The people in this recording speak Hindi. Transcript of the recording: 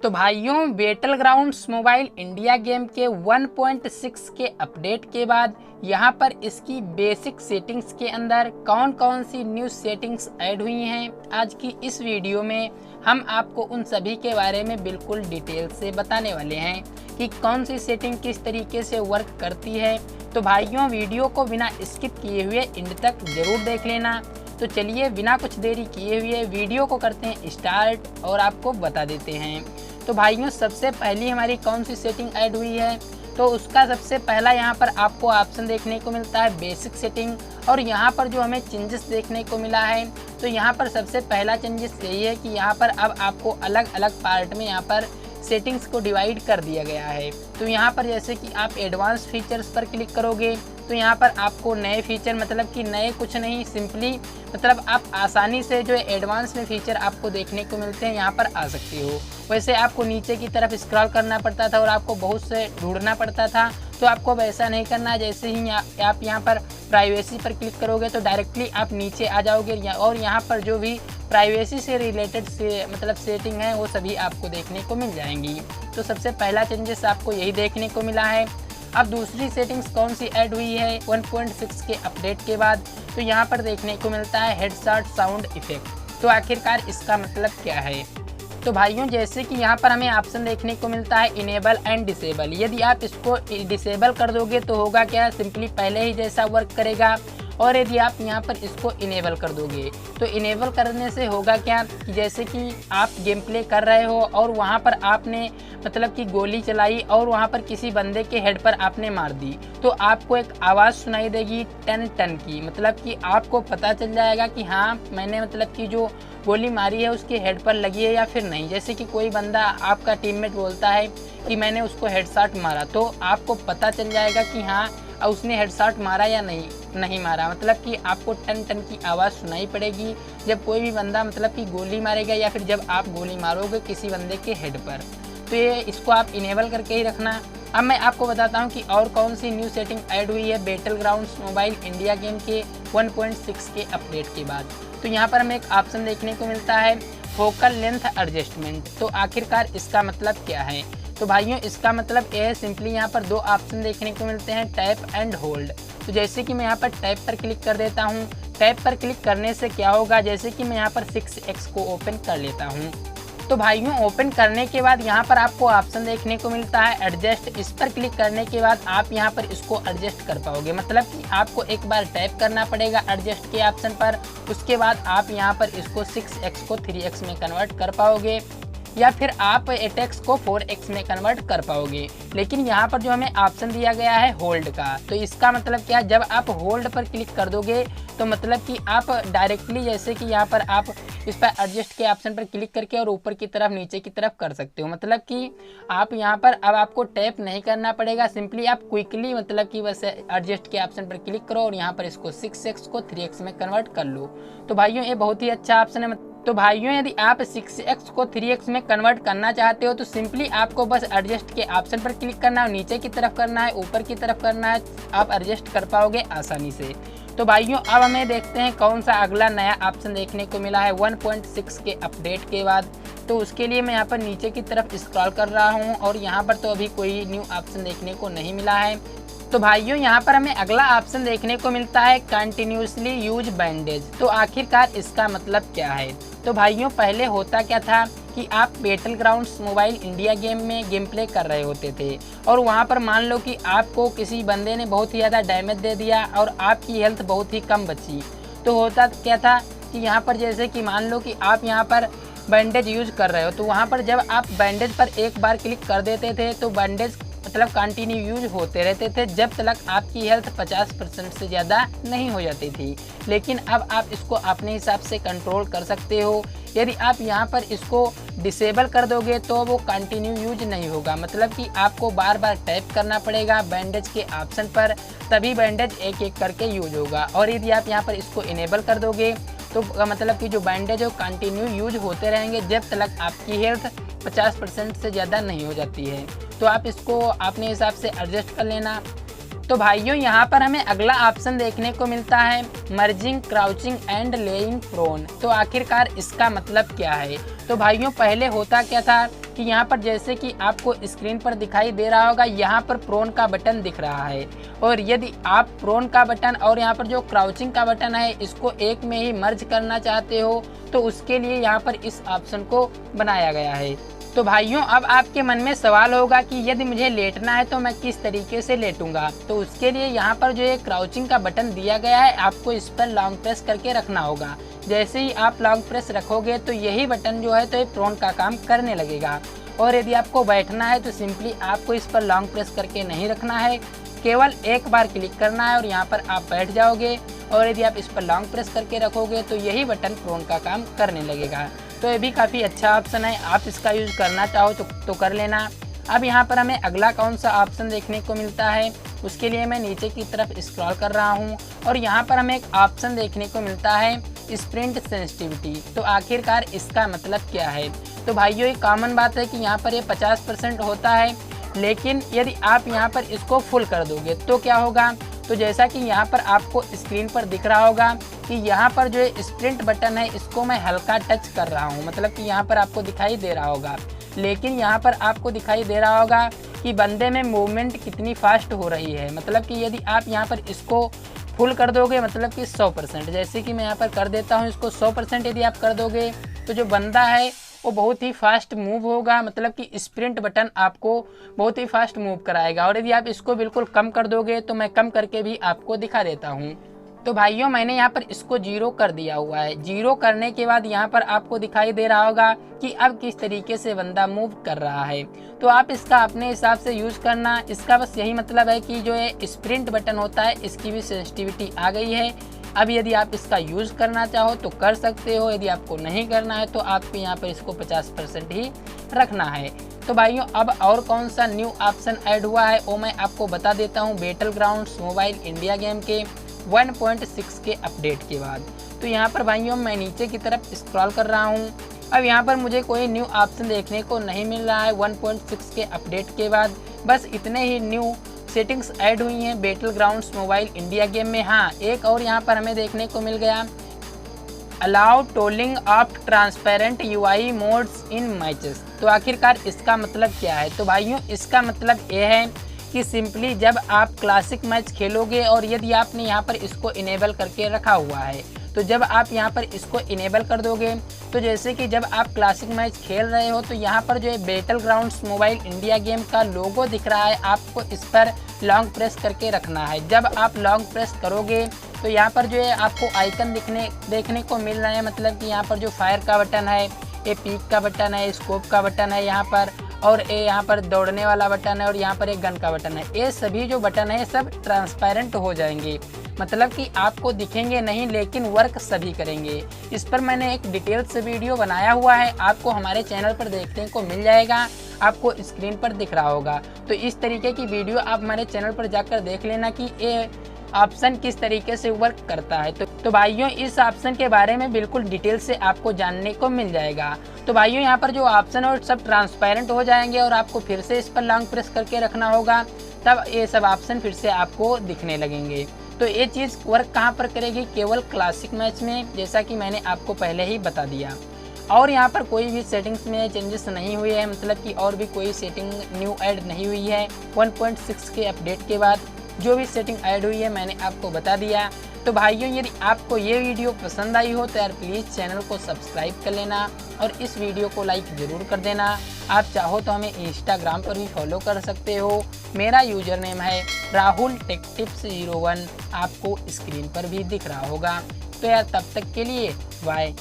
तो भाइयों, battle grounds mobile India game के 1.6 के अपडेट के बाद यहाँ पर इसकी बेसिक सेटिंग्स के अंदर कौन कौन सी न्यू सेटिंग्स ऐड हुई हैं, आज की इस वीडियो में हम आपको उन सभी के बारे में बिल्कुल डिटेल से बताने वाले हैं कि कौन सी सेटिंग किस तरीके से वर्क करती है। तो भाइयों, वीडियो को बिना स्किप किए हुए एंड तक ज़रूर देख लेना। तो चलिए बिना कुछ देरी किए हुए वीडियो को करते हैं स्टार्ट और आपको बता देते हैं। तो भाइयों, सबसे पहली हमारी कौन सी सेटिंग ऐड हुई है, तो उसका सबसे पहला यहाँ पर आपको ऑप्शन देखने को मिलता है बेसिक सेटिंग। और यहाँ पर जो हमें चेंजेस देखने को मिला है, तो यहाँ पर सबसे पहला चेंजेस यही है कि यहाँ पर अब आपको अलग अलग पार्ट में यहाँ पर सेटिंग्स को डिवाइड कर दिया गया है। तो यहाँ पर जैसे कि आप एडवांस फीचर्स पर क्लिक करोगे तो यहाँ पर आपको नए फीचर, मतलब कि नए कुछ नहीं, सिंपली मतलब आप आसानी से जो एडवांस में फीचर आपको देखने को मिलते हैं यहाँ पर आ सकते हो। वैसे आपको नीचे की तरफ स्क्रॉल करना पड़ता था और आपको बहुत से ढूंढना पड़ता था, तो आपको अब ऐसा नहीं करना है। जैसे ही आप यहाँ पर प्राइवेसी पर क्लिक करोगे तो डायरेक्टली आप नीचे आ जाओगे और यहाँ पर जो भी प्राइवेसी से रिलेटेड मतलब सेटिंग है वो सभी आपको देखने को मिल जाएंगी। तो सबसे पहला चेंजेस आपको यही देखने को मिला है। अब दूसरी सेटिंग्स कौन सी ऐड हुई है 1.6 के अपडेट के बाद, तो यहाँ पर देखने को मिलता है हेडशॉट साउंड इफेक्ट। तो आखिरकार इसका मतलब क्या है, तो भाइयों जैसे कि यहाँ पर हमें ऑप्शन देखने को मिलता है इनेबल एंड डिसेबल। यदि आप इसको डिसेबल कर दोगे तो होगा क्या, सिंपली पहले ही जैसा वर्क करेगा। और यदि आप यहाँ पर इसको इनेबल कर दोगे तो इनेबल करने से होगा क्या कि जैसे कि आप गेम प्ले कर रहे हो और वहाँ पर आपने मतलब कि गोली चलाई और वहाँ पर किसी बंदे के हेड पर आपने मार दी, तो आपको एक आवाज़ सुनाई देगी टन टन की, मतलब कि आपको पता चल जाएगा कि हाँ मैंने मतलब कि जो गोली मारी है उसके हेड पर लगी है या फिर नहीं। जैसे कि कोई बंदा आपका टीममेट बोलता है कि मैंने उसको हेडशॉट मारा, तो आपको पता चल जाएगा कि हाँ उसने हेडशॉट मारा या नहीं मारा, मतलब कि आपको टन टन की आवाज़ सुनाई पड़ेगी जब कोई भी बंदा मतलब कि गोली मारेगा या फिर जब आप गोली मारोगे किसी बंदे के हेड पर। तो ये इसको आप इनेबल करके ही रखना। अब मैं आपको बताता हूँ कि और कौन सी न्यू सेटिंग ऐड हुई है battle grounds mobile India game के 1.6 के अपडेट के बाद। तो यहाँ पर हमें एक ऑप्शन देखने को मिलता है फोकल लेंथ एडजस्टमेंट। तो आखिरकार इसका मतलब क्या है, तो भाइयों इसका मतलब ये है, सिंपली यहाँ पर दो ऑप्शन देखने को मिलते हैं टैप एंड होल्ड। तो जैसे कि मैं यहाँ पर टैप पर क्लिक कर देता हूँ, टैप पर क्लिक करने से क्या होगा, जैसे कि मैं यहाँ पर 6x को ओपन कर लेता हूँ, तो भाइयों ओपन करने के बाद यहाँ पर आपको ऑप्शन देखने को मिलता है एडजस्ट। इस पर क्लिक करने के बाद आप यहाँ पर इसको एडजस्ट कर पाओगे, मतलब कि आपको एक बार टैप करना पड़ेगा एडजस्ट के ऑप्शन पर, उसके बाद आप यहाँ पर इसको 6x को 3x में कन्वर्ट कर पाओगे या फिर आप 8x को 4x में कन्वर्ट कर पाओगे। लेकिन यहाँ पर जो हमें ऑप्शन दिया गया है होल्ड का, तो इसका मतलब क्या, जब आप होल्ड पर क्लिक कर दोगे तो मतलब कि आप डायरेक्टली जैसे कि यहाँ पर आप इस पर एडजस्ट के ऑप्शन पर क्लिक करके और ऊपर की तरफ नीचे की तरफ कर सकते हो, मतलब कि आप यहाँ पर अब आपको टैप नहीं करना पड़ेगा, सिंपली आप क्विकली मतलब कि बस एडजस्ट के ऑप्शन पर क्लिक करो और यहाँ पर इसको 6x को 3x में कन्वर्ट कर लो। तो भाइयों ये बहुत ही अच्छा ऑप्शन है। तो भाइयों यदि आप 6x को 3x में कन्वर्ट करना चाहते हो तो सिंपली आपको बस एडजस्ट के ऑप्शन पर क्लिक करना है, नीचे की तरफ करना है, ऊपर की तरफ करना है, आप एडजस्ट कर पाओगे आसानी से। तो भाइयों अब हमें देखते हैं कौन सा अगला नया ऑप्शन देखने को मिला है 1.6 के अपडेट के बाद। तो उसके लिए मैं यहाँ पर नीचे की तरफ स्क्रॉल कर रहा हूँ और यहाँ पर तो अभी कोई न्यू ऑप्शन देखने को नहीं मिला है। तो भाइयों यहाँ पर हमें अगला ऑप्शन देखने को मिलता है कंटिन्यूसली यूज बैंडेज। तो आखिरकार इसका मतलब क्या है, तो भाइयों पहले होता क्या था कि आप battle grounds mobile India game में गेम प्ले कर रहे होते थे और वहाँ पर मान लो कि आपको किसी बंदे ने बहुत ही ज़्यादा डैमेज दे दिया और आपकी हेल्थ बहुत ही कम बची। तो होता क्या था कि यहाँ पर जैसे कि मान लो कि आप यहाँ पर बैंडेज यूज कर रहे हो, तो वहाँ पर जब आप बैंडेज पर एक बार क्लिक कर देते थे तो बैंडेज मतलब कंटिन्यू यूज होते रहते थे जब तक आपकी हेल्थ 50% से ज़्यादा नहीं हो जाती थी। लेकिन अब आप इसको अपने हिसाब से कंट्रोल कर सकते हो। यदि आप यहाँ पर इसको डिसेबल कर दोगे तो वो कंटिन्यू यूज नहीं होगा, मतलब कि आपको बार बार टैप करना पड़ेगा बैंडेज के ऑप्शन पर, तभी बैंडेज एक एक करके यूज होगा। और यदि आप यहाँ पर इसको इनेबल कर दोगे तो मतलब कि जो बैंडेज है कंटिन्यू यूज होते रहेंगे जब तक आपकी हेल्थ 50% से ज़्यादा नहीं हो जाती है। तो आप इसको अपने हिसाब से एडजस्ट कर लेना। तो भाइयों यहाँ पर हमें अगला ऑप्शन देखने को मिलता है merging crouching and laying prone. तो आखिरकार इसका मतलब क्या है, तो भाइयों पहले होता क्या था कि यहाँ पर जैसे कि आपको स्क्रीन पर दिखाई दे रहा होगा, यहाँ पर प्रोन का बटन दिख रहा है। और यदि आप प्रोन का बटन और यहाँ पर जो क्राउचिंग का बटन है इसको एक में ही मर्ज करना चाहते हो तो उसके लिए यहाँ पर इस ऑप्शन को बनाया गया है। तो भाइयों, अब आपके मन में सवाल होगा कि यदि मुझे लेटना है तो मैं किस तरीके से लेटूंगा। तो उसके लिए यहाँ पर जो ये क्राउचिंग का बटन दिया गया है आपको इस पर लॉन्ग प्रेस करके रखना होगा। जैसे ही आप लॉन्ग प्रेस रखोगे तो यही बटन जो है तो ये प्रोन का काम करने लगेगा। और यदि आपको बैठना है तो सिंपली आपको इस पर लॉन्ग प्रेस करके नहीं रखना है, केवल एक बार क्लिक करना है और यहाँ पर आप बैठ जाओगे। और यदि आप इस पर लॉन्ग प्रेस करके रखोगे तो यही बटन प्रोन का काम करने लगेगा। तो ये भी काफ़ी अच्छा ऑप्शन है, आप इसका यूज़ करना चाहो तो कर लेना। अब यहाँ पर हमें अगला कौन सा ऑप्शन देखने को मिलता है, उसके लिए मैं नीचे की तरफ स्क्रॉल कर रहा हूँ और यहाँ पर हमें एक ऑप्शन देखने को मिलता है स्प्रिंट सेंसिटिविटी। तो आखिरकार इसका मतलब क्या है? तो भाइयों, ये कॉमन बात है कि यहाँ पर ये 50% होता है, लेकिन यदि आप यहाँ पर इसको फुल कर दोगे तो क्या होगा? तो जैसा कि यहाँ पर आपको स्क्रीन पर दिख रहा होगा कि यहाँ पर जो स्प्रिंट बटन है इसको मैं हल्का टच कर रहा हूँ, मतलब कि यहाँ पर आपको दिखाई दे रहा होगा। लेकिन यहाँ पर आपको दिखाई दे रहा होगा कि बंदे में मूवमेंट कितनी फास्ट हो रही है। मतलब कि यदि आप यहाँ पर इसको फुल कर दोगे, मतलब कि 100%, जैसे कि मैं यहाँ पर कर देता हूँ इसको 100% यदि आप कर दोगे तो जो बंदा है वो बहुत ही फास्ट मूव होगा। मतलब कि स्प्रिंट बटन आपको बहुत ही फास्ट मूव कराएगा। और यदि आप इसको बिल्कुल कम कर दोगे तो मैं कम करके भी आपको दिखा देता हूँ। तो भाइयों, मैंने यहाँ पर इसको 0 कर दिया हुआ है। 0 करने के बाद यहाँ पर आपको दिखाई दे रहा होगा कि अब किस तरीके से बंदा मूव कर रहा है। तो आप इसका अपने हिसाब से यूज़ करना। इसका बस यही मतलब है कि जो ये स्प्रिंट बटन होता है इसकी भी सेंसिटिविटी आ गई है। अब यदि आप इसका यूज़ करना चाहो तो कर सकते हो, यदि आपको नहीं करना है तो आपको यहाँ पर इसको 50% ही रखना है। तो भाइयों, अब और कौन सा न्यू ऑप्शन ऐड हुआ है वो मैं आपको बता देता हूँ battle grounds mobile India game के 1.6 के अपडेट के बाद। तो यहाँ पर भाइयों मैं नीचे की तरफ स्क्रॉल कर रहा हूँ। अब यहाँ पर मुझे कोई न्यू ऑप्शन देखने को नहीं मिल रहा है 1.6 के अपडेट के बाद। बस इतने ही न्यू सेटिंग्स ऐड हुई हैं battle grounds mobile India game में। हाँ, एक और यहाँ पर हमें देखने को मिल गया, allow tolling of transparent UI modes in matches. तो आखिरकार इसका मतलब क्या है? तो भाइयों, इसका मतलब ये है कि सिंपली जब आप क्लासिक मैच खेलोगे और यदि आपने यहाँ पर इसको इनेबल करके रखा हुआ है, तो जब आप यहाँ पर इसको इनेबल कर दोगे तो जैसे कि जब आप क्लासिक मैच खेल रहे हो तो यहाँ पर जो है battle grounds mobile India game का लोगो दिख रहा है, आपको इस पर लॉन्ग प्रेस करके रखना है। जब आप लॉन्ग प्रेस करोगे तो यहाँ पर जो है आपको आइकन देखने को मिल रहा है। मतलब कि यहाँ पर जो फायर का बटन है, ये पीक का बटन है, स्कोप का बटन है यहाँ पर, और ये यहाँ पर दौड़ने वाला बटन है और यहाँ पर एक गन का बटन है। ये सभी जो बटन है सब ट्रांसपेरेंट हो जाएंगे, मतलब कि आपको दिखेंगे नहीं लेकिन वर्क सभी करेंगे। इस पर मैंने एक डिटेल से वीडियो बनाया हुआ है, आपको हमारे चैनल पर देखने को मिल जाएगा, आपको स्क्रीन पर दिख रहा होगा। तो इस तरीके की वीडियो आप हमारे चैनल पर जाकर देख लेना कि ये ऑप्शन किस तरीके से वर्क करता है। तो भाइयों, इस ऑप्शन के बारे में बिल्कुल डिटेल से आपको जानने को मिल जाएगा। तो भाइयों, यहाँ पर जो ऑप्शन है वो सब ट्रांसपेरेंट हो जाएंगे और आपको फिर से इस पर लॉन्ग प्रेस करके रखना होगा, तब ये सब ऑप्शन फिर से आपको दिखने लगेंगे। तो ये चीज़ वर्क कहाँ पर करेगी? केवल क्लासिक मैच में, जैसा कि मैंने आपको पहले ही बता दिया। और यहाँ पर कोई भी सेटिंग्स में चेंजेस नहीं हुए हैं, मतलब कि और भी कोई सेटिंग न्यू ऐड नहीं हुई है। 1.6 के अपडेट के बाद जो भी सेटिंग ऐड हुई है मैंने आपको बता दिया। तो भाइयों, यदि आपको ये वीडियो पसंद आई हो तो यार प्लीज़ चैनल को सब्सक्राइब कर लेना और इस वीडियो को लाइक ज़रूर कर देना। आप चाहो तो हमें इंस्टाग्राम पर भी फॉलो कर सकते हो, मेरा यूज़र नेम है राहुल टेक टिप्स 01, आपको स्क्रीन पर भी दिख रहा होगा। तो यार तब तक के लिए बाय।